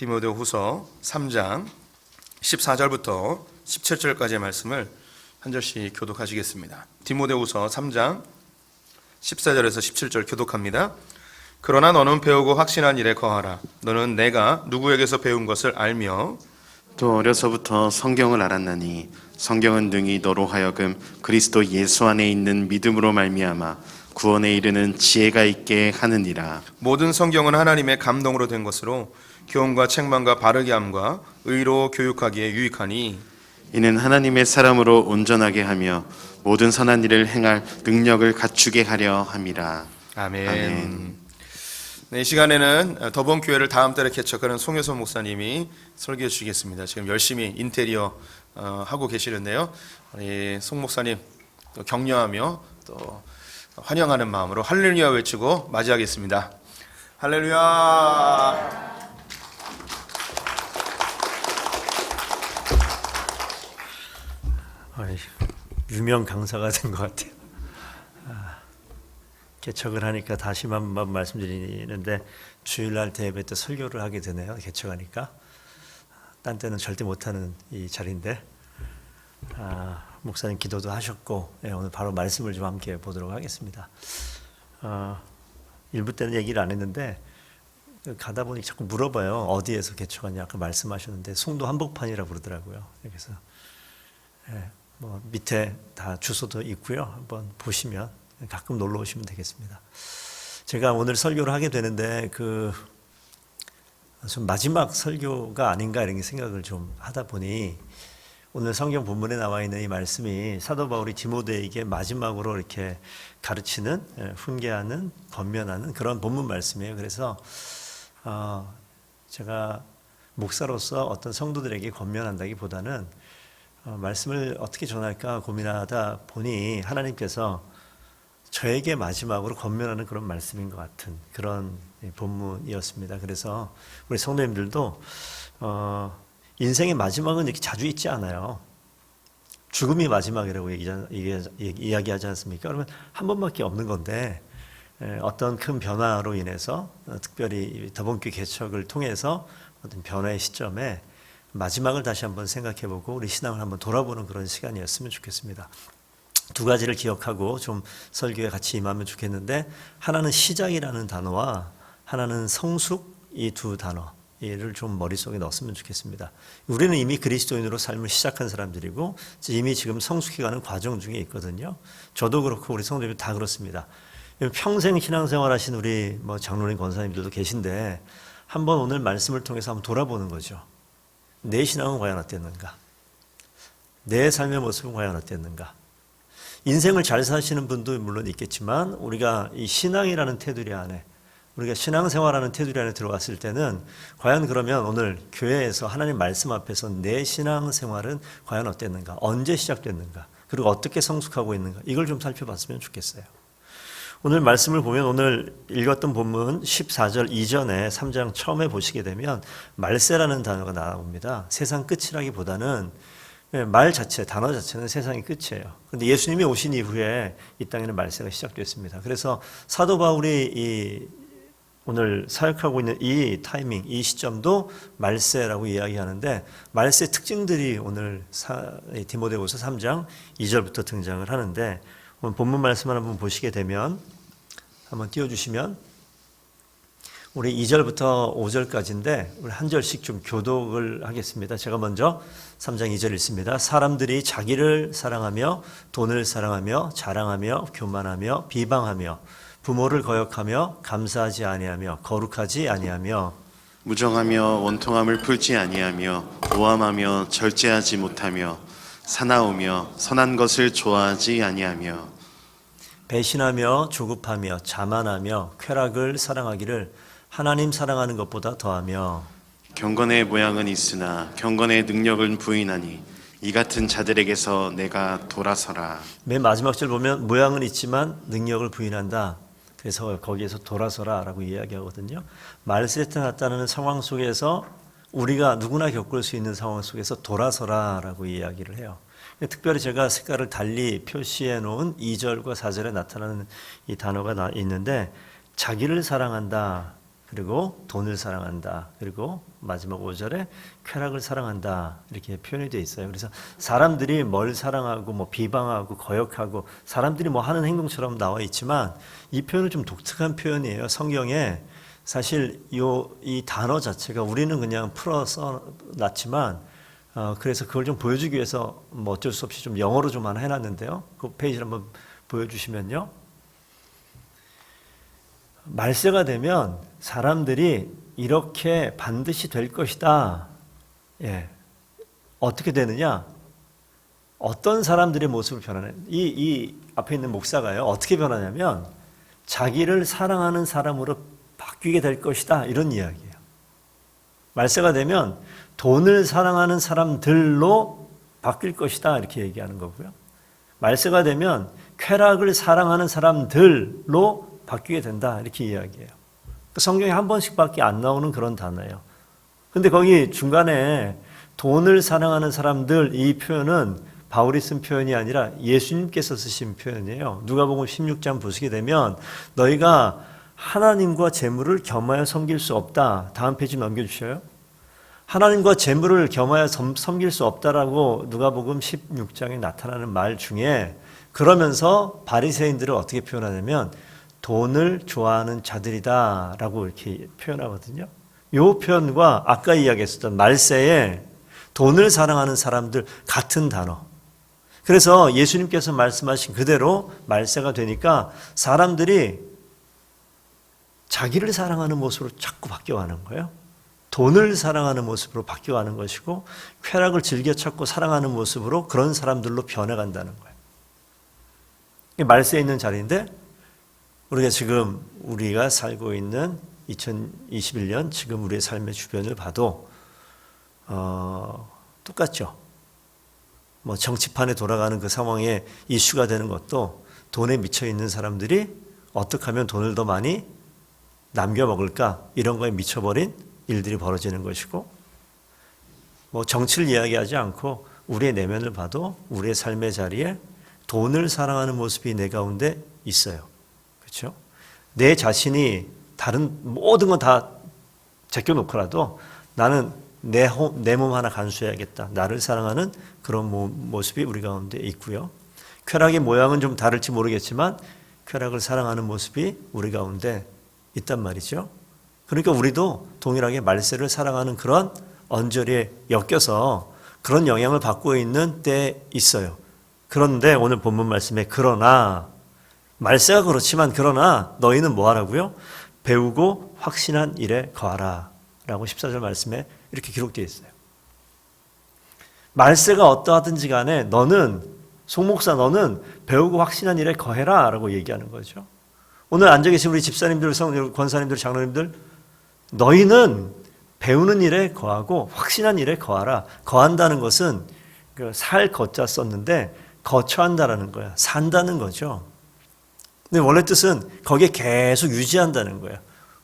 디모데후서 3장 14절부터 17절까지의 말씀을 한 절씩 교독하시겠습니다. 디모데후서 3장 14절에서 17절 교독합니다. 그러나 너는 배우고 확신한 일에 거하라. 너는 내가 누구에게서 배운 것을 알며 또 어려서부터 성경을 알았나니 성경은 능히 너로 하여금 그리스도 예수 안에 있는 믿음으로 말미암아 구원에 이르는 지혜가 있게 하느니라. 모든 성경은 하나님의 감동으로 된 것으로 교훈과 책망과 바르게 함과 의로 교육하기에 유익하니 이는 하나님의 사람으로 온전하게 하며 모든 선한 일을 행할 능력을 갖추게 하려 함이라. 아멘. 아멘. 네, 이 시간에는 더본교회를 다음 달에 개척하는 송효선 목사님이 설교해 주시겠습니다. 지금 열심히 인테리어 하고 계시는데요. 우리 송 목사님 또 격려하며 또 환영하는 마음으로 할렐루야 외치고 맞이하겠습니다. 할렐루야. 유명 강사가 된 것 같아요. 개척을 하니까 다시 한번 말씀드리는데 주일날 대예배 때 설교를 하게 되네요. 개척하니까 딴 때는 절대 못하는 이 자리인데 목사님 기도도 하셨고 오늘 바로 말씀을 좀 함께 보도록 하겠습니다. 일부 때는 얘기를 안 했는데 가다 보니 자꾸 물어봐요. 어디에서 개척하냐 아까 말씀하셨는데 송도 한복판이라고 그러더라고요. 그래서 뭐 밑에 다 주소도 있고요. 한번 보시면 가끔 놀러 오시면 되겠습니다. 제가 오늘 설교를 하게 되는데 좀 마지막 설교가 아닌가 이런 생각을 좀 하다 보니 오늘 성경 본문에 나와 있는 이 말씀이 사도 바울이 디모데에게 마지막으로 이렇게 가르치는, 훈계하는, 권면하는 그런 본문 말씀이에요. 그래서 제가 목사로서 어떤 성도들에게 권면한다기보다는 말씀을 어떻게 전할까 고민하다 보니 하나님께서 저에게 마지막으로 권면하는 그런 말씀인 것 같은 그런 본문이었습니다. 그래서 우리 성도님들도 인생의 마지막은 이렇게 자주 있지 않아요. 죽음이 마지막이라고 이야기하지 않습니까? 그러면 한 번밖에 없는 건데 어떤 큰 변화로 인해서 특별히 더본교회 개척을 통해서 어떤 변화의 시점에 마지막을 다시 한번 생각해보고 우리 신앙을 한번 돌아보는 그런 시간이었으면 좋겠습니다. 두 가지를 기억하고 좀 설교에 같이 임하면 좋겠는데 하나는 시작이라는 단어와 하나는 성숙 이 두 단어를 좀 머릿속에 넣었으면 좋겠습니다. 우리는 이미 그리스도인으로 삶을 시작한 사람들이고 이미 지금 성숙해가는 과정 중에 있거든요. 저도 그렇고 우리 성도님들 다 그렇습니다. 평생 신앙생활 하신 우리 장로님 권사님들도 계신데 한번 오늘 말씀을 통해서 한번 돌아보는 거죠. 내 신앙은 과연 어땠는가? 내 삶의 모습은 과연 어땠는가? 인생을 잘 사시는 분도 물론 있겠지만 우리가 이 신앙이라는 테두리 안에 우리가 신앙생활하는 테두리 안에 들어왔을 때는 과연 그러면 오늘 교회에서 하나님 말씀 앞에서 내 신앙생활은 과연 어땠는가? 언제 시작됐는가? 그리고 어떻게 성숙하고 있는가? 이걸 좀 살펴봤으면 좋겠어요. 오늘 말씀을 보면 오늘 읽었던 본문 14절 이전에 3장 처음에 보시게 되면 말세라는 단어가 나옵니다. 세상 끝이라기보다는 말 자체, 단어 자체는 세상이 끝이에요. 그런데 예수님이 오신 이후에 이 땅에는 말세가 시작됐습니다. 그래서 사도 바울이 오늘 사역하고 있는 이 타이밍, 이 시점도 말세라고 이야기하는데 말세 특징들이 오늘 디모데후서 3장 2절부터 등장을 하는데 오늘 본문 말씀을 한번 보시게 되면 한번 띄워주시면 우리 2절부터 5절까지인데 우리 한 절씩 좀 교독을 하겠습니다. 제가 먼저 3장 2절 읽습니다. 사람들이 자기를 사랑하며 돈을 사랑하며 자랑하며 교만하며 비방하며 부모를 거역하며 감사하지 아니하며 거룩하지 아니하며 무정하며 원통함을 풀지 아니하며 모함하며 절제하지 못하며 사나우며 선한 것을 좋아하지 아니하며 배신하며 조급하며 자만하며 쾌락을 사랑하기를 하나님 사랑하는 것보다 더하며 경건의 모양은 있으나 경건의 능력은 부인하니 이 같은 자들에게서 내가 돌아서라. 맨 마지막 절 보면 모양은 있지만 능력을 부인한다. 그래서 거기에서 돌아서라 라고 이야기하거든요. 말세에 나타나는 상황 속에서 우리가 누구나 겪을 수 있는 상황 속에서 돌아서라 라고 이야기를 해요. 특별히 제가 색깔을 달리 표시해 놓은 2절과 4절에 나타나는 이 단어가 있는데 자기를 사랑한다. 그리고 돈을 사랑한다. 그리고 마지막 5절에 쾌락을 사랑한다. 이렇게 표현이 되어 있어요. 그래서 사람들이 뭘 사랑하고 뭐 비방하고 거역하고 사람들이 뭐 하는 행동처럼 나와 있지만 이 표현은 좀 독특한 표현이에요. 성경에 사실 이 단어 자체가 우리는 그냥 풀어 써놨지만 그래서 그걸 좀 보여주기 위해서 뭐 어쩔 수 없이 좀 영어로 좀 하나 해놨는데요. 그 페이지를 한번 보여주시면요. 말세가 되면 사람들이 이렇게 반드시 될 것이다. 예. 어떻게 되느냐? 어떤 사람들의 모습을 변하냐? 이 앞에 있는 목사가요. 어떻게 변하냐면 자기를 사랑하는 사람으로 바뀌게 될 것이다. 이런 이야기예요. 말세가 되면 돈을 사랑하는 사람들로 바뀔 것이다. 이렇게 얘기하는 거고요. 말세가 되면 쾌락을 사랑하는 사람들로 바뀌게 된다. 이렇게 이야기해요. 성경에 한 번씩밖에 안 나오는 그런 단어예요. 근데 거기 중간에 돈을 사랑하는 사람들 이 표현은 바울이 쓴 표현이 아니라 예수님께서 쓰신 표현이에요. 누가복음 16장 보시게 되면 너희가 하나님과 재물을 겸하여 섬길 수 없다. 다음 페이지 넘겨주셔요. 하나님과 재물을 겸하여 섬길 수 없다라고 누가복음 16장에 나타나는 말 중에 그러면서 바리새인들을 어떻게 표현하냐면 돈을 좋아하는 자들이다 라고 이렇게 표현하거든요. 이 표현과 아까 이야기했었던 말세에 돈을 사랑하는 사람들 같은 단어. 그래서 예수님께서 말씀하신 그대로 말세가 되니까 사람들이 자기를 사랑하는 모습으로 자꾸 바뀌어가는 거예요. 돈을 사랑하는 모습으로 바뀌어가는 것이고 쾌락을 즐겨 찾고 사랑하는 모습으로 그런 사람들로 변해간다는 거예요. 이게 말세에 있는 자리인데 우리가 살고 있는 2021년 지금 우리의 삶의 주변을 봐도 똑같죠. 뭐 정치판에 돌아가는 그 상황에 이슈가 되는 것도 돈에 미쳐 있는 사람들이 어떻게 하면 돈을 더 많이 남겨 먹을까 이런 거에 미쳐버린 일들이 벌어지는 것이고 뭐 정치를 이야기하지 않고 우리의 내면을 봐도 우리의 삶의 자리에 돈을 사랑하는 모습이 내 가운데 있어요. 그렇죠? 내 자신이 다른 모든 건 다 제껴놓고라도 나는 내 몸 하나 간수해야겠다. 나를 사랑하는 그런 모습이 우리 가운데 있고요. 쾌락의 모양은 좀 다를지 모르겠지만 쾌락을 사랑하는 모습이 우리 가운데 있단 말이죠. 그러니까 우리도 동일하게 말세를 사랑하는 그런 언저리에 엮여서 그런 영향을 받고 있는 때에 있어요. 그런데 오늘 본문 말씀에 그러나 말세가 그렇지만 그러나 너희는 뭐 하라고요? 배우고 확신한 일에 거하라 라고 14절 말씀에 이렇게 기록되어 있어요. 말세가 어떠하든지 간에 너는 송목사 너는 배우고 확신한 일에 거해라 라고 얘기하는 거죠. 오늘 앉아 계신 우리 집사님들, 권사님들, 장로님들 너희는 배우는 일에 거하고 확신한 일에 거하라. 거한다는 것은 살 거자 썼는데 거처한다라는 거야. 산다는 거죠. 근데 원래 뜻은 거기에 계속 유지한다는 거예요.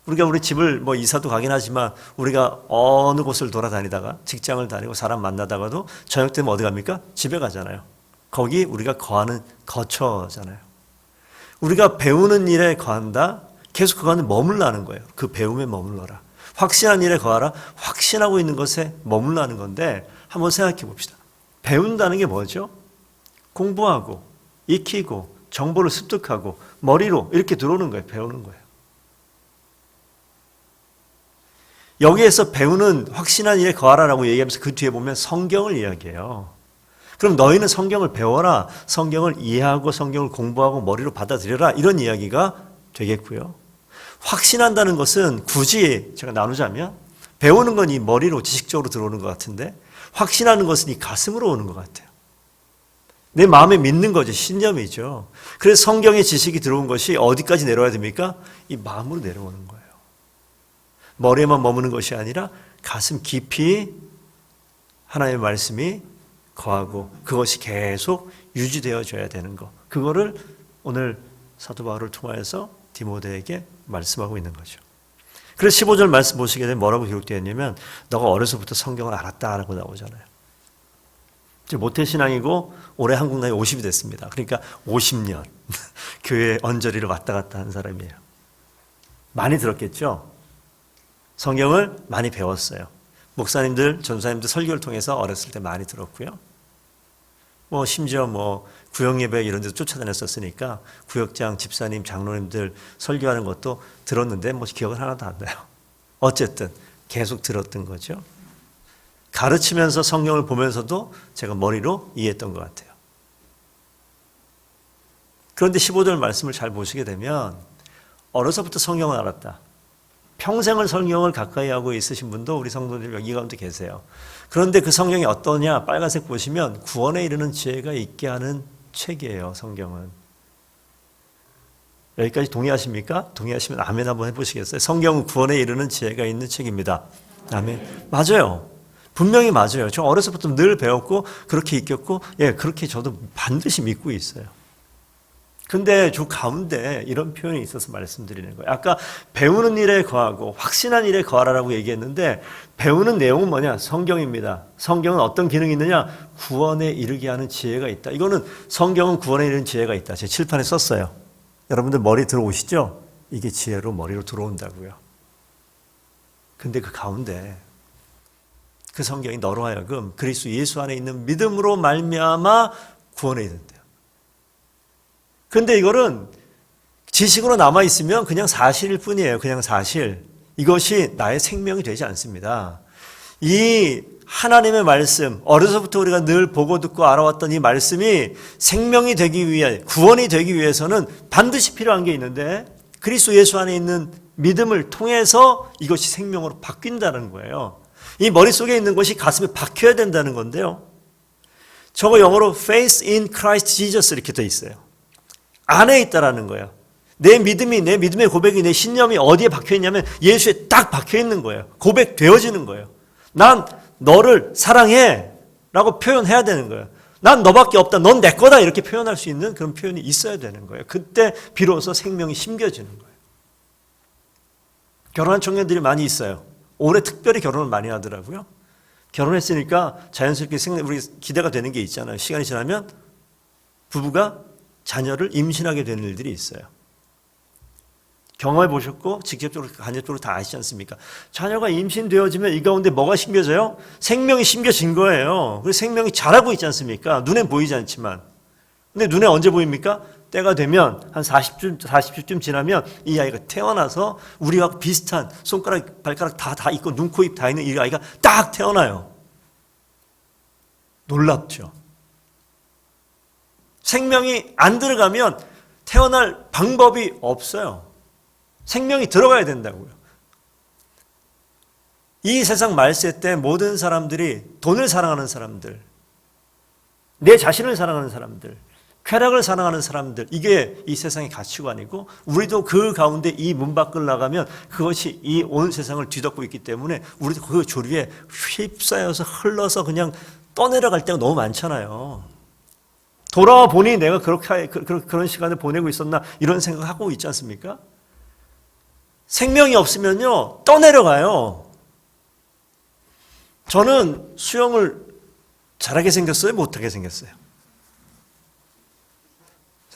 우리가 우리 집을 뭐 이사도 가긴 하지만 우리가 어느 곳을 돌아다니다가 직장을 다니고 사람 만나다가도 저녁 때면 어디 갑니까? 집에 가잖아요. 거기 우리가 거하는 거처잖아요. 우리가 배우는 일에 거한다? 계속 그거 안에 머물라는 거예요. 그 배움에 머물러라. 확신한 일에 거하라. 확신하고 있는 것에 머물라는 건데 한번 생각해 봅시다. 배운다는 게 뭐죠? 공부하고 익히고 정보를 습득하고 머리로 이렇게 들어오는 거예요. 배우는 거예요. 여기에서 배우는 확신한 일에 거하라라고 얘기하면서 그 뒤에 보면 성경을 이야기해요. 그럼 너희는 성경을 배워라. 성경을 이해하고 성경을 공부하고 머리로 받아들여라. 이런 이야기가 되겠고요. 확신한다는 것은 굳이 제가 나누자면 배우는 건 이 머리로 지식적으로 들어오는 것 같은데 확신하는 것은 이 가슴으로 오는 것 같아요. 내 마음에 믿는 거죠. 신념이죠. 그래서 성경의 지식이 들어온 것이 어디까지 내려와야 됩니까? 이 마음으로 내려오는 거예요. 머리에만 머무는 것이 아니라 가슴 깊이 하나님의 말씀이 거하고 그것이 계속 유지되어져야 되는 것. 그거를 오늘 사도 바울을 통하여서 디모데에게 말씀하고 있는 거죠. 그래서 15절 말씀 보시게 되면 뭐라고 기록되어 있냐면 너가 어려서부터 성경을 알았다라고 나오잖아요. 모태신앙이고 올해 한국 나이 50이 됐습니다. 그러니까 50년 교회 언저리를 왔다 갔다 한 사람이에요. 많이 들었겠죠? 성경을 많이 배웠어요. 목사님들, 전사님들 설교를 통해서 어렸을 때 많이 들었고요. 심지어 구역 예배 이런 데도 쫓아다녔었으니까 구역장, 집사님, 장로님들 설교하는 것도 들었는데 기억은 하나도 안 나요. 어쨌든 계속 들었던 거죠. 가르치면서 성경을 보면서도 제가 머리로 이해했던 것 같아요. 그런데 15절 말씀을 잘 보시게 되면 어려서부터 성경을 알았다. 평생을 성경을 가까이 하고 있으신 분도 우리 성도들 여기 가운데 계세요. 그런데 그 성경이 어떠냐? 빨간색 보시면 구원에 이르는 지혜가 있게 하는 책이에요. 성경은. 여기까지 동의하십니까? 동의하시면 아멘 한번 해보시겠어요? 성경은 구원에 이르는 지혜가 있는 책입니다. 아멘. 맞아요. 분명히 맞아요. 저 어려서부터 늘 배웠고 그렇게 익혔고 그렇게 저도 반드시 믿고 있어요. 근데 저 가운데 이런 표현이 있어서 말씀드리는 거예요. 아까 배우는 일에 거하고 확신한 일에 거하라고 얘기했는데 배우는 내용은 뭐냐? 성경입니다. 성경은 어떤 기능이 있느냐? 구원에 이르게 하는 지혜가 있다. 이거는 성경은 구원에 이르는 지혜가 있다. 제 칠판에 썼어요. 여러분들 머리 들어오시죠? 이게 지혜로 머리로 들어온다고요. 근데 그 가운데 그 성경이 너로 하여금 그리스도 예수 안에 있는 믿음으로 말미암아 구원에 이른대요. 근데 이거는 지식으로 남아있으면 그냥 사실일 뿐이에요. 그냥 사실. 이것이 나의 생명이 되지 않습니다. 이 하나님의 말씀, 어려서부터 우리가 늘 보고 듣고 알아왔던 이 말씀이 생명이 되기 위해, 구원이 되기 위해서는 반드시 필요한 게 있는데 그리스도 예수 안에 있는 믿음을 통해서 이것이 생명으로 바뀐다는 거예요. 이 머릿속에 있는 것이 가슴에 박혀야 된다는 건데요. 저거 영어로 faith in Christ Jesus 이렇게 돼 있어요. 안에 있다라는 거예요. 내 믿음이, 내 믿음의 고백이, 내 신념이 어디에 박혀있냐면 예수에 딱 박혀있는 거예요. 고백되어지는 거예요. 난 너를 사랑해 라고 표현해야 되는 거예요. 난 너밖에 없다. 넌 내 거다. 이렇게 표현할 수 있는 그런 표현이 있어야 되는 거예요. 그때 비로소 생명이 심겨지는 거예요. 결혼한 청년들이 많이 있어요. 올해 특별히 결혼을 많이 하더라고요. 결혼했으니까 자연스럽게 우리 기대가 되는 게 있잖아요. 시간이 지나면 부부가 자녀를 임신하게 되는 일들이 있어요. 경험해 보셨고 직접적으로 간접적으로 다 아시지 않습니까? 자녀가 임신되어지면 이 가운데 뭐가 심겨져요? 생명이 심겨진 거예요. 그래서 생명이 자라고 있지 않습니까? 눈에 보이지 않지만. 근데 눈에 언제 보입니까? 때가 되면 한 40주쯤 지나면 이 아이가 태어나서 우리와 비슷한 손가락, 발가락 다 있고 눈, 코, 입 다 있는 이 아이가 딱 태어나요. 놀랍죠? 생명이 안 들어가면 태어날 방법이 없어요. 생명이 들어가야 된다고요. 이 세상 말세 때 모든 사람들이 돈을 사랑하는 사람들, 내 자신을 사랑하는 사람들, 쾌락을 사랑하는 사람들, 이게 이 세상의 가치관이고 우리도 그 가운데 이 문 밖을 나가면 그것이 이 온 세상을 뒤덮고 있기 때문에 우리도 그 조류에 휩싸여서 흘러서 그냥 떠내려갈 때가 너무 많잖아요. 돌아와 보니 내가 그런 시간을 보내고 있었나 이런 생각하고 있지 않습니까? 생명이 없으면요 떠내려가요. 저는 수영을 잘하게 생겼어요? 못하게 생겼어요?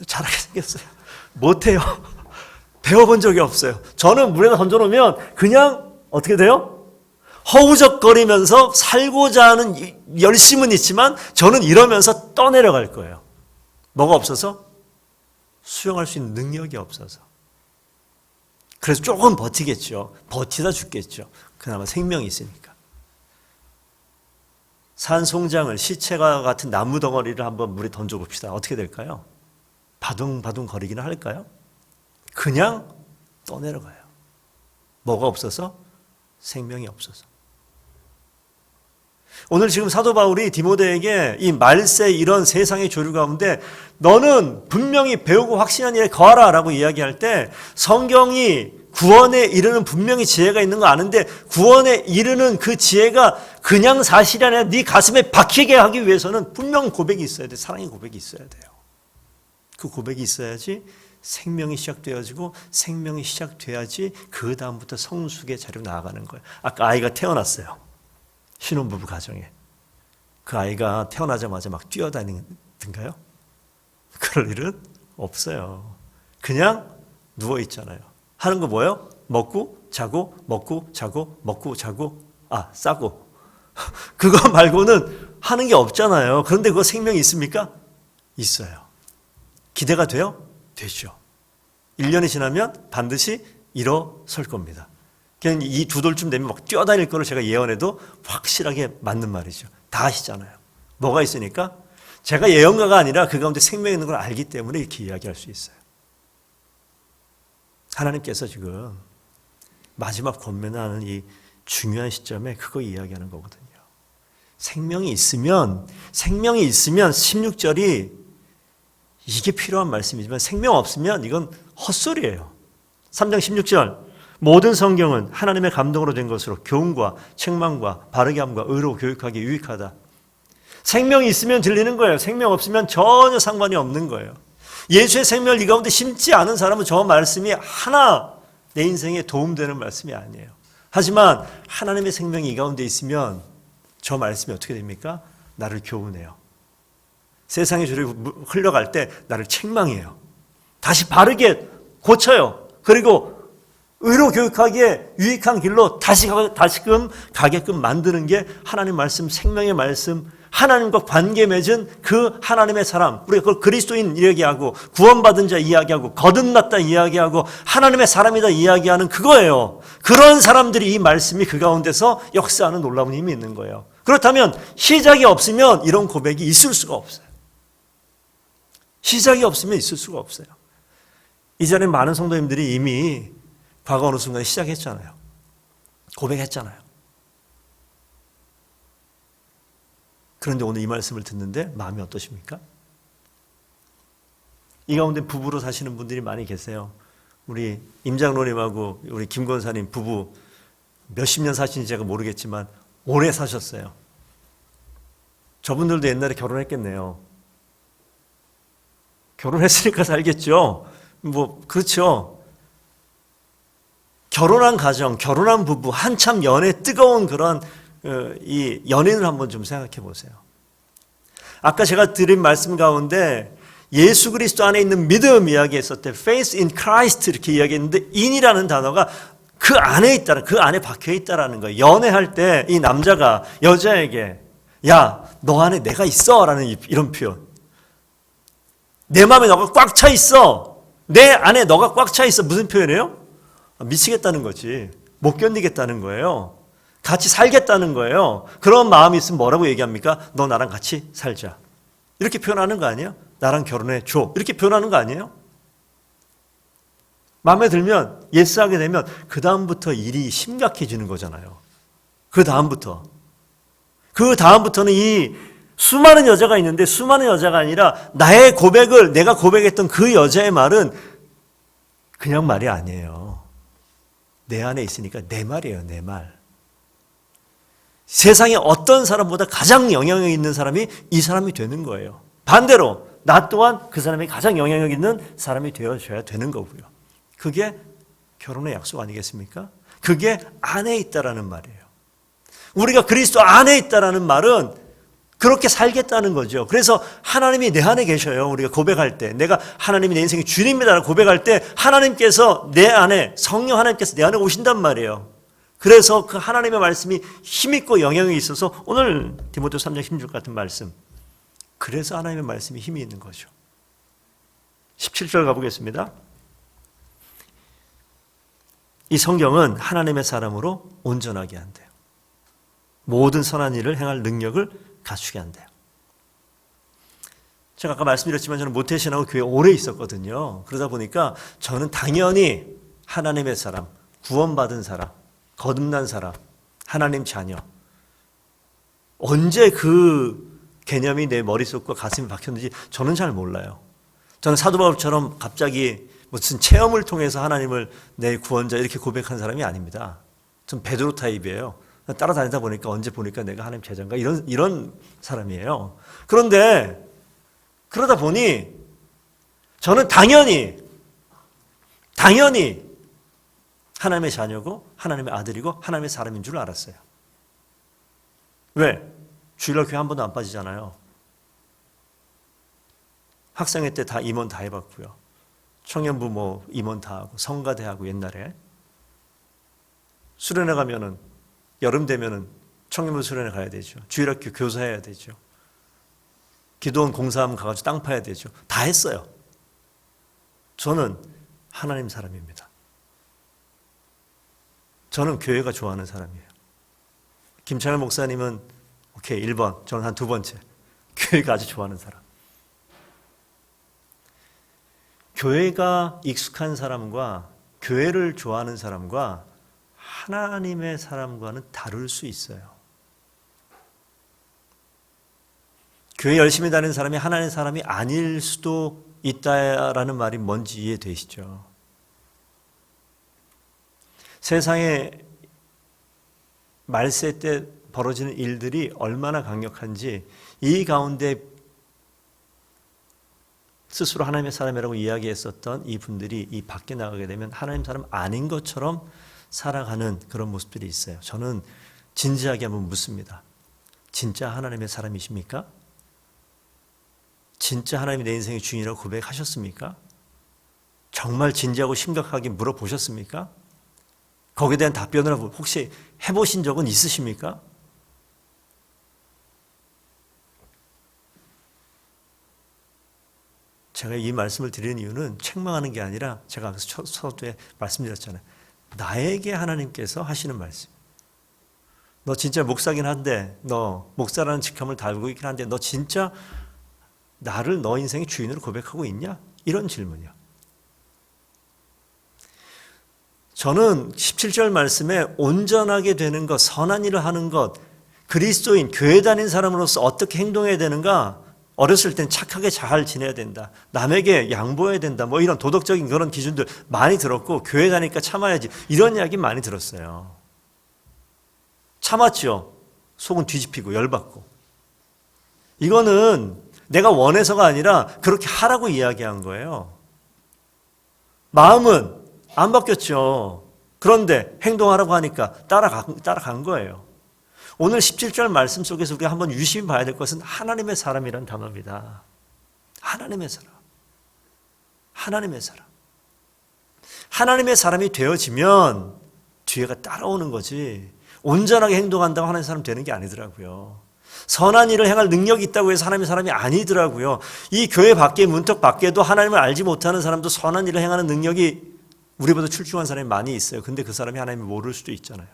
잘하게 생겼어요. 못해요. 배워본 적이 없어요. 저는 물에다 던져놓으면 그냥 어떻게 돼요? 허우적거리면서 살고자 하는 열심은 있지만 저는 이러면서 떠내려갈 거예요. 뭐가 없어서? 수영할 수 있는 능력이 없어서. 그래서 조금 버티겠죠. 버티다 죽겠죠. 그나마 생명이 있으니까. 산송장을 시체가 같은 나무 덩어리를 한번 물에 던져봅시다. 어떻게 될까요? 바둥바둥 거리기는 할까요? 그냥 떠내려가요. 뭐가 없어서? 생명이 없어서. 오늘 지금 사도 바울이 디모데에게 이 말세 이런 세상의 조류 가운데 너는 분명히 배우고 확신한 일에 거하라 라고 이야기할 때 성경이 구원에 이르는 분명히 지혜가 있는 거 아는데 구원에 이르는 그 지혜가 그냥 사실이 아니라 네 가슴에 박히게 하기 위해서는 분명 고백이 있어야 돼. 사랑의 고백이 있어야 돼요. 그 고백이 있어야지 생명이 시작되어지고 생명이 시작돼야지 그 다음부터 성숙의 자리로 나아가는 거예요. 아까 아이가 태어났어요. 신혼부부 가정에. 그 아이가 태어나자마자 막 뛰어다니든가요? 그럴 일은 없어요. 그냥 누워있잖아요. 하는 거 뭐예요? 먹고 자고 먹고 자고 먹고 자고 싸고 그거 말고는 하는 게 없잖아요. 그런데 그거 생명이 있습니까? 있어요. 기대가 돼요? 되죠. 1년이 지나면 반드시 일어설 겁니다. 그냥 이 2돌쯤 되면 막 뛰어다닐 거를 제가 예언해도 확실하게 맞는 말이죠. 다 아시잖아요. 뭐가 있으니까? 제가 예언가가 아니라 그 가운데 생명이 있는 걸 알기 때문에 이렇게 이야기할 수 있어요. 하나님께서 지금 마지막 권면하는 이 중요한 시점에 그거 이야기하는 거거든요. 생명이 있으면 16절이 이게 필요한 말씀이지만 생명 없으면 이건 헛소리예요. 3장 16절 모든 성경은 하나님의 감동으로 된 것으로 교훈과 책망과 바르게 함과 의로 교육하기 유익하다. 생명이 있으면 들리는 거예요. 생명 없으면 전혀 상관이 없는 거예요. 예수의 생명을 이 가운데 심지 않은 사람은 저 말씀이 하나 내 인생에 도움되는 말씀이 아니에요. 하지만 하나님의 생명이 이 가운데 있으면 저 말씀이 어떻게 됩니까? 나를 교훈해요. 세상의 줄이 흘러갈 때 나를 책망해요. 다시 바르게 고쳐요. 그리고 의로 교육하기에 유익한 길로 다시금 가게끔 만드는 게 하나님 말씀, 생명의 말씀, 하나님과 관계 맺은 그 하나님의 사람, 우리가 그걸 그리스도인 이야기하고 구원받은 자 이야기하고 거듭났다 이야기하고 하나님의 사람이다 이야기하는 그거예요. 그런 사람들이 이 말씀이 그 가운데서 역사하는 놀라운 힘이 있는 거예요. 그렇다면 시작이 없으면 이런 고백이 있을 수가 없어요. 시작이 없으면 있을 수가 없어요. 이 자리에 많은 성도님들이 이미 과거 어느 순간에 시작했잖아요. 고백했잖아요. 그런데 오늘 이 말씀을 듣는데 마음이 어떠십니까? 이 가운데 부부로 사시는 분들이 많이 계세요. 우리 임장로님하고 우리 김 권사님 부부 몇십 년 사신지 제가 모르겠지만 오래 사셨어요. 저분들도 옛날에 결혼했겠네요. 결혼했으니까 살겠죠. 그렇죠. 결혼한 가정, 결혼한 부부, 한참 연애 뜨거운 그런 이 연인을 한번 좀 생각해 보세요. 아까 제가 드린 말씀 가운데 예수 그리스도 안에 있는 믿음 이야기했을 때 faith in Christ 이렇게 이야기했는데 in이라는 단어가 그 안에 있다는, 그 안에 박혀 있다라는 거예요. 연애할 때 이 남자가 여자에게 야, 너 안에 내가 있어 라는 이런 표현. 내 마음에 너가 꽉 차 있어. 내 안에 너가 꽉 차 있어. 무슨 표현이에요? 미치겠다는 거지. 못 견디겠다는 거예요. 같이 살겠다는 거예요. 그런 마음이 있으면 뭐라고 얘기합니까? 너 나랑 같이 살자. 이렇게 표현하는 거 아니에요? 나랑 결혼해 줘. 이렇게 표현하는 거 아니에요? 마음에 들면 예스하게 되면 그 다음부터 일이 심각해지는 거잖아요. 그 다음부터는 이 수많은 여자가 있는데 수많은 여자가 아니라 나의 고백을 내가 고백했던 그 여자의 말은 그냥 말이 아니에요. 내 안에 있으니까 내 말이에요. 내 말. 세상에 어떤 사람보다 가장 영향력 있는 사람이 이 사람이 되는 거예요. 반대로 나 또한 그 사람이 가장 영향력 있는 사람이 되어줘야 되는 거고요. 그게 결혼의 약속 아니겠습니까? 그게 안에 있다라는 말이에요. 우리가 그리스도 안에 있다라는 말은 그렇게 살겠다는 거죠. 그래서 하나님이 내 안에 계셔요. 우리가 고백할 때 내가 하나님이 내 인생의 주님이다라고 고백할 때 하나님께서 내 안에 성령 하나님께서 내 안에 오신단 말이에요. 그래서 그 하나님의 말씀이 힘있고 영향이 있어서 오늘 디모데후서 3장 16절 같은 말씀, 그래서 하나님의 말씀이 힘이 있는 거죠. 17절 가보겠습니다. 이 성경은 하나님의 사람으로 온전하게 한대요. 모든 선한 일을 행할 능력을 갖추게 한대요. 제가 아까 말씀드렸지만 저는 모태신하고 교회에 오래 있었거든요. 그러다 보니까 저는 당연히 하나님의 사람, 구원받은 사람, 거듭난 사람, 하나님 자녀, 언제 그 개념이 내 머릿속과 가슴에 박혔는지 저는 잘 몰라요. 저는 사도 바울처럼 갑자기 무슨 체험을 통해서 하나님을 내 구원자 이렇게 고백한 사람이 아닙니다. 전 베드로 타입이에요. 따라다니다 보니까 언제 보니까 내가 하나님 제자인가 이런 사람이에요. 그런데 그러다 보니 저는 당연히 하나님의 자녀고 하나님의 아들이고 하나님의 사람인 줄 알았어요. 왜? 주일날 교회 한 번도 안 빠지잖아요. 학생회 때 다 임원 다 해봤고요. 청년부 임원 다 하고 성가대 하고 옛날에 수련회 가면은 여름 되면은 청년부 수련회 가야 되죠. 주일학교 교사해야 되죠. 기도원 공사하면 가가지고 땅 파야 되죠. 다 했어요. 저는 하나님 사람입니다. 저는 교회가 좋아하는 사람이에요. 김찬일 목사님은 오케이 1번, 저는 한 2번째. 교회가 아주 좋아하는 사람. 교회가 익숙한 사람과 교회를 좋아하는 사람과 하나님의 사람과는 다를 수 있어요. 교회 열심히 다니는 사람이 하나님의 사람이 아닐 수도 있다라는 말이 뭔지 이해되시죠? 세상에 말세 때 벌어지는 일들이 얼마나 강력한지 이 가운데 스스로 하나님의 사람이라고 이야기했었던 이 분들이 이 밖에 나가게 되면 하나님 사람 아닌 것처럼 살아가는 그런 모습들이 있어요. 저는 진지하게 한번 묻습니다. 진짜 하나님의 사람이십니까? 진짜 하나님이 내 인생의 주인이라고 고백하셨습니까? 정말 진지하고 심각하게 물어보셨습니까? 거기에 대한 답변을 혹시 해보신 적은 있으십니까? 제가 이 말씀을 드리는 이유는 책망하는 게 아니라 제가 서두에 말씀드렸잖아요. 나에게 하나님께서 하시는 말씀. 너 진짜 목사긴 한데, 너 목사라는 직함을 달고 있긴 한데 너 진짜 나를 너 인생의 주인으로 고백하고 있냐? 이런 질문이야. 저는 17절 말씀에 온전하게 되는 것, 선한 일을 하는 것, 그리스도인, 교회 다닌 사람으로서 어떻게 행동해야 되는가? 어렸을 땐 착하게 잘 지내야 된다. 남에게 양보해야 된다. 뭐 이런 도덕적인 그런 기준들 많이 들었고, 교회 다니까 참아야지. 이런 이야기 많이 들었어요. 참았죠. 속은 뒤집히고 열받고. 이거는 내가 원해서가 아니라 그렇게 하라고 이야기한 거예요. 마음은 안 바뀌었죠. 그런데 행동하라고 하니까 따라간 거예요. 오늘 17절 말씀 속에서 우리가 한번 유심히 봐야 될 것은 하나님의 사람이라는 단어입니다. 하나님의 사람. 하나님의 사람. 하나님의 사람이 되어지면 뒤에가 따라오는 거지 온전하게 행동한다고 하나님의 사람 되는 게 아니더라고요. 선한 일을 행할 능력이 있다고 해서 하나님의 사람이 아니더라고요. 이 교회 밖에 문턱 밖에도 하나님을 알지 못하는 사람도 선한 일을 행하는 능력이 우리보다 출중한 사람이 많이 있어요. 근데 그 사람이 하나님을 모를 수도 있잖아요.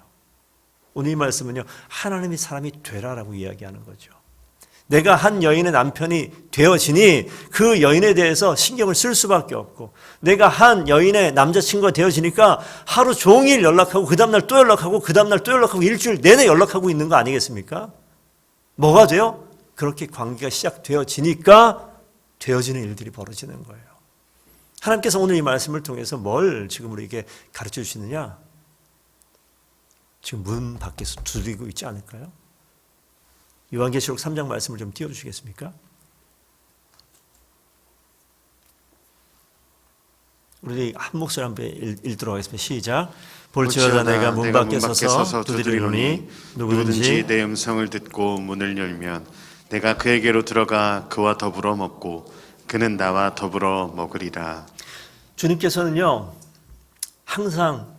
오늘 이 말씀은요, 하나님의 사람이 되라라고 이야기하는 거죠. 내가 한 여인의 남편이 되어지니 그 여인에 대해서 신경을 쓸 수밖에 없고, 내가 한 여인의 남자친구가 되어지니까 하루 종일 연락하고 그 다음날 또 연락하고 그 다음날 또 연락하고 일주일 내내 연락하고 있는 거 아니겠습니까? 뭐가 돼요? 그렇게 관계가 시작되어지니까 되어지는 일들이 벌어지는 거예요. 하나님께서 오늘 이 말씀을 통해서 뭘 지금 우리에게 가르쳐 주시느냐? 지금 문 밖에서 두드리고 있지 않을까요? 요한계시록 3장 말씀을 좀 띄워주시겠습니까? 우리 한 목소리 한번 읽도록 하겠습니다. 시작. 볼지어다 내가 문 밖에 서서 두드리노니 누구든지 내 음성을 듣고 문을 열면 내가 그에게로 들어가 그와 더불어 먹고 그는 나와 더불어 먹으리라. 주님께서는요, 항상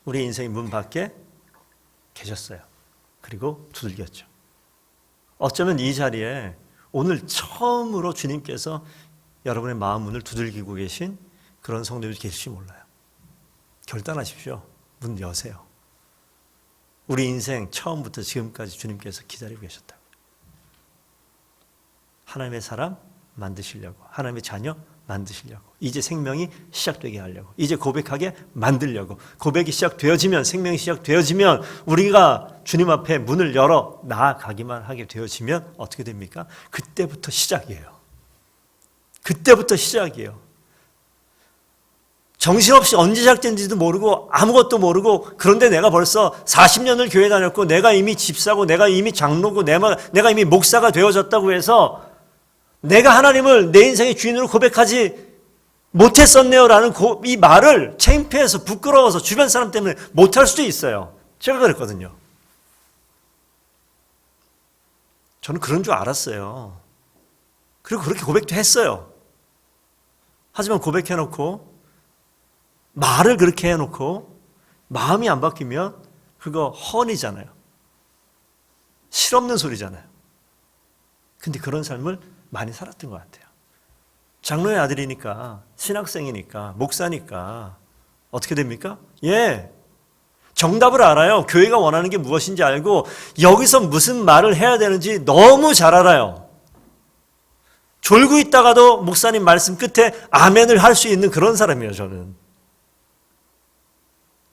우리 인생의 문 밖에 계셨어요. 그리고 두들겼죠. 어쩌면 이 자리에 오늘 처음으로 주님께서 여러분의 마음 문을 두들기고 계신 그런 성도들이 계실지 몰라요. 결단하십시오. 문 여세요. 우리 인생 처음부터 지금까지 주님께서 기다리고 계셨다고. 하나님의 사람 만드시려고, 하나님의 자녀 만드시려고, 이제 생명이 시작되게 하려고, 이제 고백하게 만들려고. 고백이 시작되어지면, 생명이 시작되어지면, 우리가 주님 앞에 문을 열어 나아가기만 하게 되어지면 어떻게 됩니까? 그때부터 시작이에요. 그때부터 시작이에요. 정신없이 언제 시작된지도 모르고 아무것도 모르고, 그런데 내가 벌써 40년을 교회 다녔고 내가 이미 집사고 내가 이미 장로고 내가 이미 목사가 되어졌다고 해서 내가 하나님을 내 인생의 주인으로 고백하지 못했었네요라는 이 말을 창피해서 부끄러워서 주변 사람 때문에 못할 수도 있어요. 제가 그랬거든요. 저는 그런 줄 알았어요. 그리고 그렇게 고백도 했어요. 하지만 고백해놓고 말을 그렇게 해놓고 마음이 안 바뀌면 그거 허언이잖아요. 실없는 소리잖아요. 근데 그런 삶을 많이 살았던 것 같아요. 장로의 아들이니까, 신학생이니까, 목사니까 어떻게 됩니까? 예, 정답을 알아요. 교회가 원하는 게 무엇인지 알고 여기서 무슨 말을 해야 되는지 너무 잘 알아요. 졸고 있다가도 목사님 말씀 끝에 아멘을 할 수 있는 그런 사람이에요, 저는.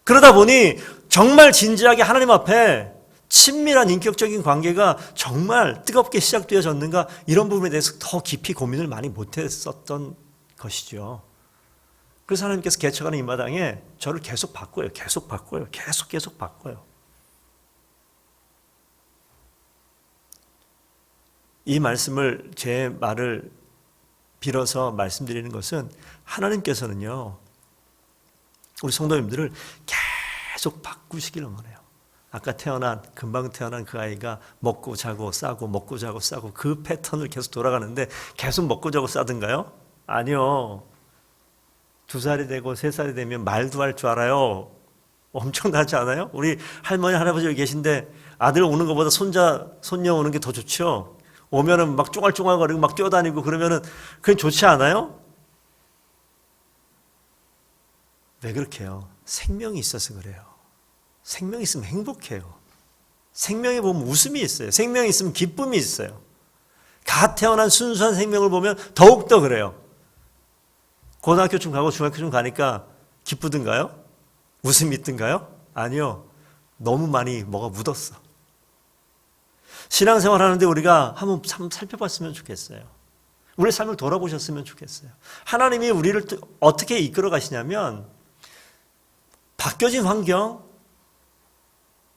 그러다 보니 정말 진지하게 하나님 앞에 친밀한 인격적인 관계가 정말 뜨겁게 시작되어졌는가, 이런 부분에 대해서 더 깊이 고민을 많이 못했었던 것이죠. 그래서 하나님께서 개척하는 이 마당에 저를 계속 바꿔요. 계속 바꿔요. 계속 바꿔요. 이 말씀을, 제 말을 빌어서 말씀드리는 것은, 하나님께서는요, 우리 성도님들을 계속 바꾸시기를 원해요. 아까 금방 태어난 그 아이가 먹고 자고 싸고 먹고 자고 싸고 그 패턴을 계속 돌아가는데 계속 먹고 자고 싸든가요? 아니요. 2살이 되고 3살이 되면 말도 할 줄 알아요. 엄청나지 않아요? 우리 할머니, 할아버지 여기 계신데 아들 오는 것보다 손녀 오는 게 더 좋죠? 오면은 막 쫑알쫑알거리고 막 뛰어다니고 그러면은 그게 좋지 않아요? 왜 그렇게 해요? 생명이 있어서 그래요. 생명이 있으면 행복해요. 생명에 보면 웃음이 있어요. 생명이 있으면 기쁨이 있어요. 갓 태어난 순수한 생명을 보면 더욱더 그래요. 고등학교쯤 가고 중학교쯤 가니까 기쁘든가요? 웃음이 있든가요? 아니요. 너무 많이 뭐가 묻었어. 신앙생활 하는데 우리가 한번 살펴봤으면 좋겠어요. 우리 삶을 돌아보셨으면 좋겠어요. 하나님이 우리를 어떻게 이끌어 가시냐면, 바뀌어진 환경,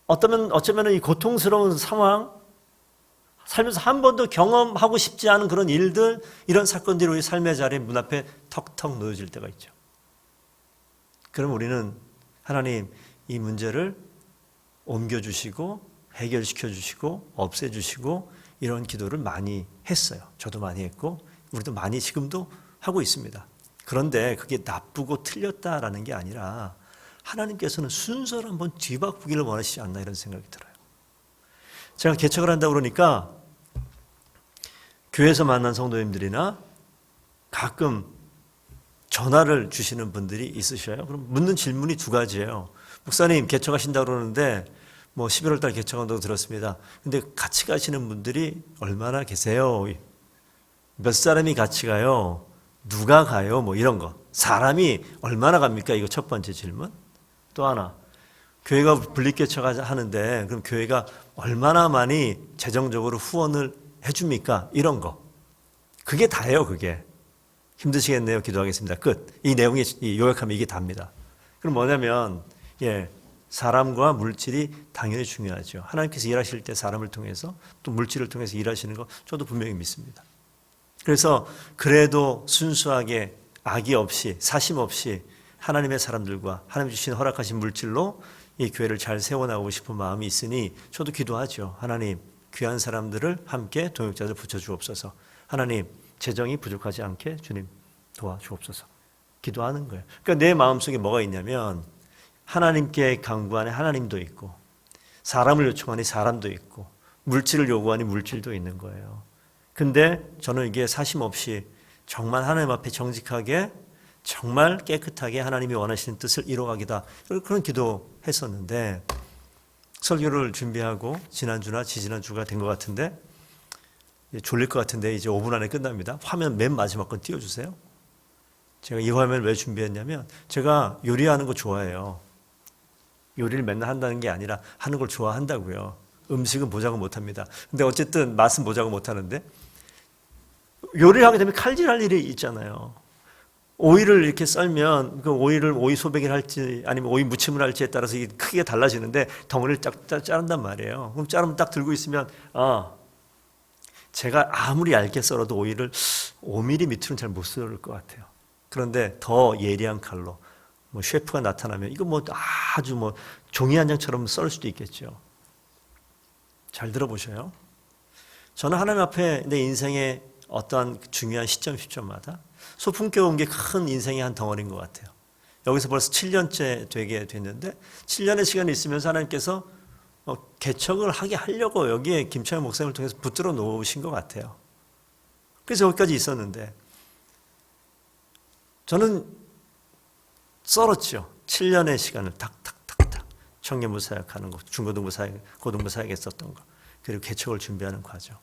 어쩌면 이 고통스러운 상황, 살면서 한 번도 경험하고 싶지 않은 그런 일들, 이런 사건들이 우리 삶의 자리에 문 앞에 턱턱 놓여질 때가 있죠. 그럼 우리는 하나님, 이 문제를 옮겨주시고 해결시켜주시고 없애주시고, 이런 기도를 많이 했어요. 저도 많이 했고 우리도 많이 지금도 하고 있습니다. 그런데 그게 나쁘고 틀렸다라는 게 아니라, 하나님께서는 순서를 한번 뒤바꾸기를 원하시지 않나, 이런 생각이 들어요. 제가 개척을 한다고 그러니까 교회에서 만난 성도님들이나 가끔 전화를 주시는 분들이 있으셔요. 그럼 묻는 질문이 2가지예요. 목사님, 개척하신다고 그러는데 11월 달 개척한다고 들었습니다. 근데 같이 가시는 분들이 얼마나 계세요? 몇 사람이 같이 가요? 누가 가요? 이런 거. 사람이 얼마나 갑니까? 이거 첫 번째 질문. 또 하나, 교회가 분립개척 하는데 그럼 교회가 얼마나 많이 재정적으로 후원을 해줍니까? 이런 거. 그게 다예요. 그게. 힘드시겠네요. 기도하겠습니다. 끝. 이 내용이 요약하면 이게 답니다. 그럼 뭐냐면, 사람과 물질이 당연히 중요하죠. 하나님께서 일하실 때 사람을 통해서, 또 물질을 통해서 일하시는 거 저도 분명히 믿습니다. 그래서 그래도 순수하게 악의 없이, 사심 없이 하나님의 사람들과 하나님 주신 허락하신 물질로 이 교회를 잘 세워나가고 싶은 마음이 있으니 저도 기도하죠. 하나님, 귀한 사람들을 함께 동역자들 붙여주옵소서. 하나님, 재정이 부족하지 않게 주님 도와주옵소서. 기도하는 거예요. 그러니까 내 마음속에 뭐가 있냐면, 하나님께 간구하니 하나님도 있고, 사람을 요청하니 사람도 있고, 물질을 요구하니 물질도 있는 거예요. 근데 저는 이게 사심 없이 정말 하나님 앞에 정직하게, 정말 깨끗하게 하나님이 원하시는 뜻을 이루어가기다, 그런 기도했었는데, 설교를 준비하고 지난주나 지지난주가 된 것 같은데, 졸릴 것 같은데 이제 5분 안에 끝납니다. 화면 맨 마지막 건 띄워주세요. 제가 이 화면을 왜 준비했냐면, 제가 요리하는 거 좋아해요. 요리를 맨날 한다는 게 아니라 하는 걸 좋아한다고요. 음식은 보자고 못합니다. 근데 어쨌든 맛은 보자고 못하는데, 요리를 하게 되면 칼질할 일이 있잖아요. 오이를 이렇게 썰면 그 오이를 오이 소백을 할지 아니면 오이 무침을 할지에 따라서 이게 크기가 달라지는데, 덩어리를 쫙 자른단 말이에요. 그럼 자르면 딱 들고 있으면, 제가 아무리 얇게 썰어도 오이를 5mm 밑으로는 잘 못 썰을 것 같아요. 그런데 더 예리한 칼로 셰프가 나타나면 이거 아주 종이 한 장처럼 썰을 수도 있겠죠. 잘 들어보셔요. 저는 하나님 앞에 내 인생의 어떠한 중요한 시점마다 소풍 껴온 게 큰 인생의 한 덩어리인 것 같아요. 여기서 벌써 7년째 되게 됐는데 7년의 시간이 있으면서 하나님께서 개척을 하게 하려고 여기에 김창현 목사님을 통해서 붙들어 놓으신 것 같아요. 그래서 여기까지 있었는데 저는 썰었죠. 7년의 시간을 탁탁탁탁 청년부 사역하는 거, 중고등부 사역, 고등부 사역에 썼던 거, 그리고 개척을 준비하는 과정.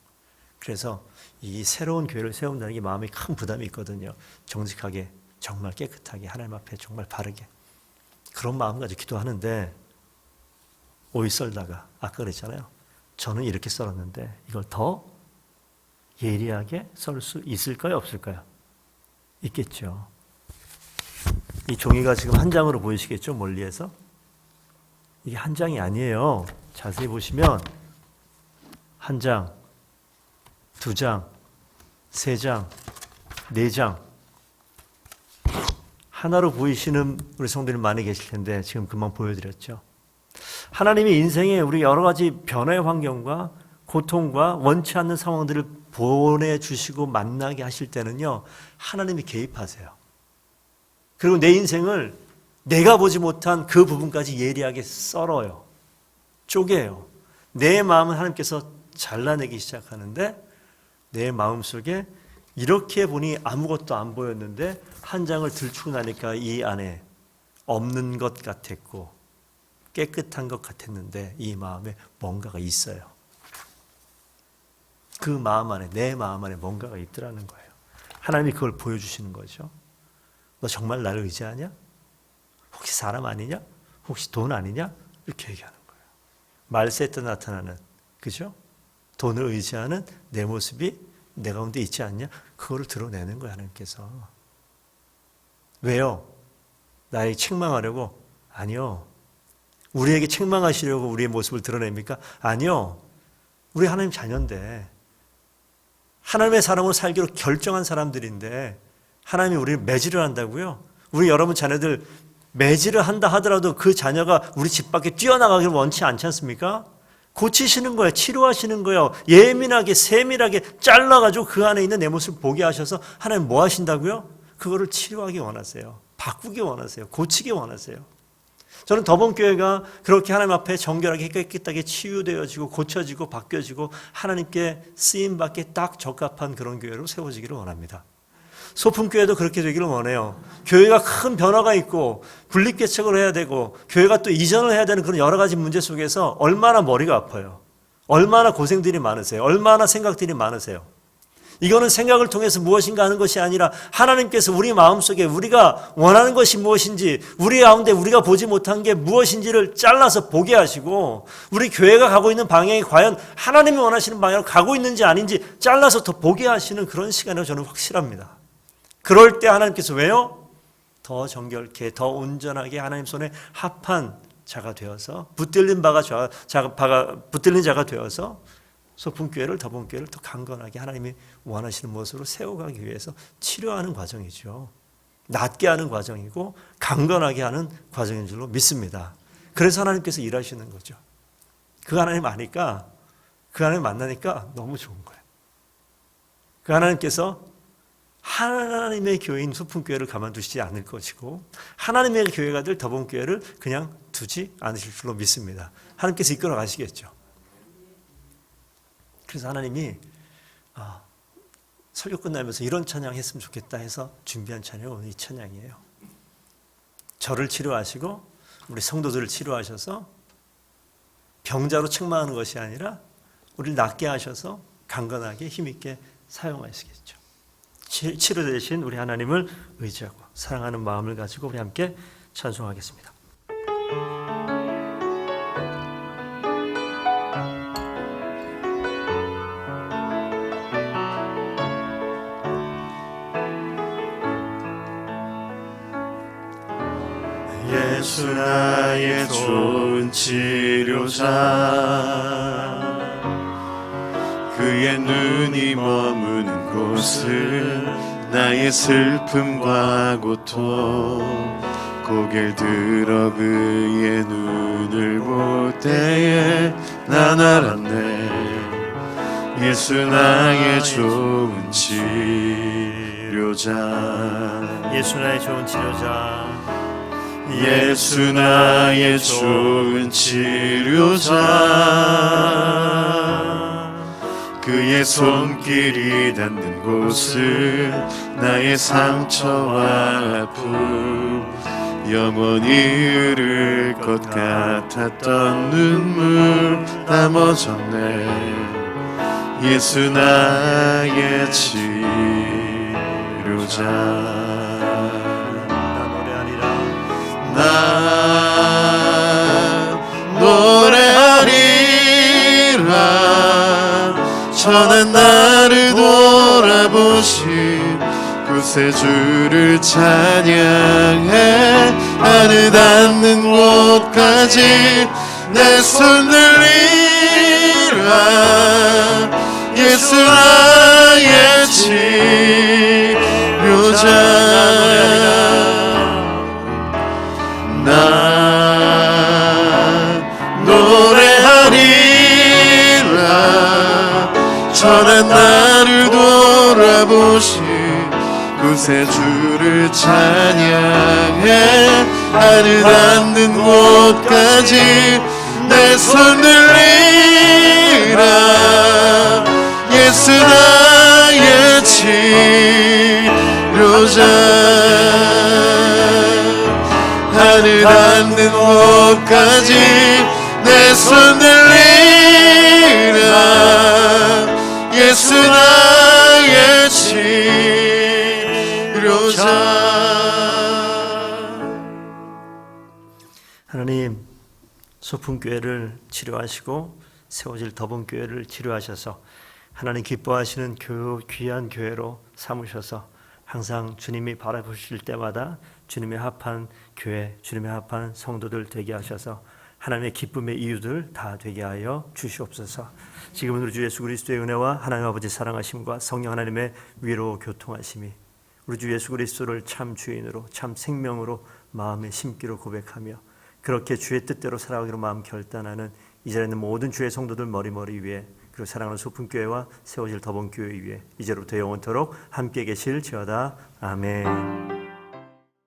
그래서 이 새로운 교회를 세운다는 게 마음에 큰 부담이 있거든요. 정직하게, 정말 깨끗하게, 하나님 앞에 정말 바르게. 그런 마음 가지고 기도하는데 오이 썰다가 아까 그랬잖아요. 저는 이렇게 썰었는데 이걸 더 예리하게 썰 수 있을까요? 없을까요? 있겠죠. 이 종이가 지금 한 장으로 보이시겠죠? 멀리에서. 이게 한 장이 아니에요. 자세히 보시면 한 장, 두 장, 세 장, 네 장. 하나로 보이시는 우리 성도님 많이 계실 텐데 지금 금방 보여드렸죠. 하나님이 인생에 우리 여러 가지 변화의 환경과 고통과 원치 않는 상황들을 보내주시고 만나게 하실 때는요, 하나님이 개입하세요. 그리고 내 인생을 내가 보지 못한 그 부분까지 예리하게 썰어요. 쪼개요. 내 마음은 하나님께서 잘라내기 시작하는데 내 마음속에 이렇게 보니 아무것도 안 보였는데 한 장을 들추고 나니까 이 안에 없는 것 같았고 깨끗한 것 같았는데 이 마음에 뭔가가 있어요. 그 마음 안에, 내 마음 안에 뭔가가 있더라는 거예요. 하나님이 그걸 보여주시는 거죠. 너 정말 나를 의지하냐? 혹시 사람 아니냐? 혹시 돈 아니냐? 이렇게 얘기하는 거예요. 말세 때 나타나는, 그죠? 돈을 의지하는 내 모습이 내 가운데 있지 않냐? 그거를 드러내는 거예요, 하나님께서. 왜요? 나에게 책망하려고? 아니요. 우리에게 책망하시려고 우리의 모습을 드러냅니까? 아니요. 우리 하나님 자녀인데 하나님의 사람으로 살기로 결정한 사람들인데 하나님이 우리를 매질을 한다고요? 우리 여러분 자녀들 매질을 한다 하더라도 그 자녀가 우리 집 밖에 뛰어나가기를 원치 않지 않습니까? 고치시는 거예요. 치료하시는 거예요. 예민하게 세밀하게 잘라가지고 그 안에 있는 내 모습을 보게 하셔서 하나님 뭐 하신다고요? 그거를 치료하기 원하세요. 바꾸기 원하세요. 고치기 원하세요. 저는 더본교회가 그렇게 하나님 앞에 정결하게 깨끗하게 치유되어지고 고쳐지고 바뀌어지고 하나님께 쓰임받기에 딱 적합한 그런 교회로 세워지기를 원합니다. 소품교회도 그렇게 되기를 원해요. 교회가 큰 변화가 있고 분립개척을 해야 되고 교회가 또 이전을 해야 되는 그런 여러 가지 문제 속에서 얼마나 머리가 아파요. 얼마나 고생들이 많으세요. 얼마나 생각들이 많으세요. 이거는 생각을 통해서 무엇인가 하는 것이 아니라 하나님께서 우리 마음속에 우리가 원하는 것이 무엇인지 우리 가운데 우리가 보지 못한 게 무엇인지를 잘라서 보게 하시고 우리 교회가 가고 있는 방향이 과연 하나님이 원하시는 방향으로 가고 있는지 아닌지 잘라서 더 보게 하시는 그런 시간이라고 저는 확실합니다. 그럴 때 하나님께서 왜요? 더 정결케 더 온전하게 하나님 손에 합한 자가 되어서 붙들린 자가 되어서 소품교회를 더본교회를 더 강건하게 하나님이 원하시는 모습으로 세워가기 위해서 치료하는 과정이죠. 낫게 하는 과정이고 강건하게 하는 과정인 줄로 믿습니다. 그래서 하나님께서 일하시는 거죠. 그 하나님 아니까 그 하나님 만나니까 너무 좋은 거예요. 그 하나님께서 하나님의 교회인 소품교회를 가만두시지 않을 것이고 하나님의 교회가 될 더본교회를 그냥 두지 않으실 줄로 믿습니다. 하나님께서 이끌어 가시겠죠. 그래서 하나님이 설교 끝나면서 이런 찬양 했으면 좋겠다 해서 준비한 찬양이 오늘 이 찬양이에요. 저를 치료하시고 우리 성도들을 치료하셔서 병자로 책망하는 것이 아니라 우리를 낫게 하셔서 강건하게 힘있게 사용하시겠죠. 치료되신 우리 하나님을 의지하고 사랑하는 마음을 가지고 우리 함께 찬송하겠습니다. 예수 나의 좋은 치료자 그의 눈이 머무는 곳을 나의 슬픔과 고통 고개를 들어 그의 눈을 볼 때에 난 알았네 예수 나의 좋은 치료자 예수 나의 좋은 치료자 예수 나의 좋은 치료자, 그의 손길이 닿는 곳을 나의 상처와 아픔, 영원히 흐를 것 같았던 눈물 다 멎었네. 예수 나의 치료자. 나 노래하리라. 천한 나를 돌아보신 구세주를 찬양해. 하늘 닿는 곳까지 내 손 들리라. 예수 나의 치료자. 나 노래하리라. 천한 나를 돌아보신 구세주를 찬양해. 하늘 닿는 곳까지 내 손 들리라. 예수 나의 치료자. 하늘 닿는 곳까지 내 손 들리라. 예수 나의 치료자. 하나님, 소풍교회를 치료하시고 세워질 더본교회를 치료하셔서 하나님 기뻐하시는 귀한 교회로 삼으셔서 항상 주님이 바라보실 때마다 주님의 합한 교회, 주님의 합한 성도들 되게 하셔서 하나님의 기쁨의 이유들 다 되게 하여 주시옵소서. 지금은 우리 주 예수 그리스도의 은혜와 하나님 아버지 사랑하심과 성령 하나님의 위로 교통하심이 우리 주 예수 그리스도를 참 주인으로 참 생명으로 마음에 심기로 고백하며 그렇게 주의 뜻대로 살아가기로 마음 결단하는 이 자리에 있는 모든 주의 성도들 머리머리 위에, 그리고 사랑하는 소풍교회와 세워질 더본교회 위에 이제로부터 영원토록 함께 계실지어다. 아멘.